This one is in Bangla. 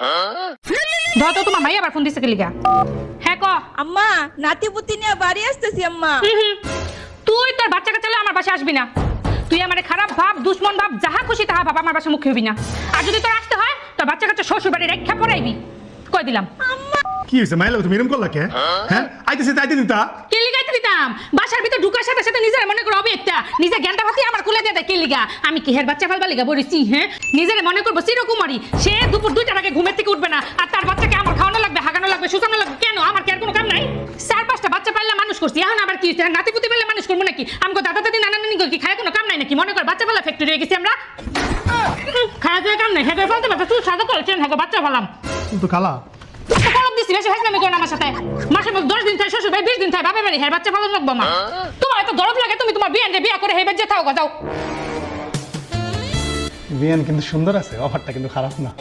দাও তো তোমার মাই আবার ফোন দিছে কি লিগা? হ্যাঁ ক। আম্মা নাতি পুতি নিয়ে বাড়ি আসতেছি আম্মা। তুই তোর বাচ্চা কাচ্চা লয়ে আমার বাসায় আসবি না। তুই আমারে খারাপ ভাব, দুশ্মন ভাব, যাহা খুশি তাহা ভাব, আমার বাসায় মুখে হবি না। আর যদি তোর আসতে হয় তোর বাচ্চা কাচ্চা শ্বশুর বাড়ি রেখা পড়াইবি, কই দিলাম। কি হয়েছে মাইলা, তুমি এরকম করলা কে? হ্যাঁ আইতেছে তাইতে দিতা। কে লিগাইতে দিতাম? বাসার ভিতর ঢুকার সাথে সাথে নিজের মনে করো হবে একটা নিজে জ্ঞানটা ভাতি আমার কুলে দিয়ে দেয় কে লিগা? আমি কি হের বাচ্চা ফালবা লিগা বলিছি? হ্যাঁ নিজের মনে করবো চিরকুমারী, সে দুপুর 2টার আগে ঘুমের থেকে উঠবে না, আর তার বাচ্চাকে আমার খাওয়ানো লাগবে, হাগানো লাগবে, শুকানো লাগবে। কেন? আমার কি আর কোনো কাম নাই? 4-5টা বাচ্চা পাইলে মানুষ করছি, এখন আবার কি হচ্ছে? নাতি পুতি পাইলে মানুষ করবো নাকি? আমাকে দাদা দাদি নানা নানি কি খায় কোনো কাম নাই নাকি? মনে কর বাচ্চা ফেলা ফ্যাক্টরি হয়ে গেছি আমরা। খাওয়া দিয়ে কাম নাই, হেঁটে ফেলতে পারতো, তুই সাদা করেছেন হ্যাঁ বাচ্চা ফেলাম তো কালা কলম দিছি, বেশি হাসলামি করে আমার সাথে। মাসের মধ্যে 10 দিন থাকে শ্বশুর বাড়ি, 20 দিন থাকে বাপের বাড়ি, হ্যাঁ বাচ্চা ফেলানো লাগবো আমার। তোমার এত দরদ লাগে, তুমি তোমার বিয়া করে হেবে যে থাও যাও। বিয়ান কিন্তু সুন্দর আছে, অফারটা কিন্তু খারাপ না।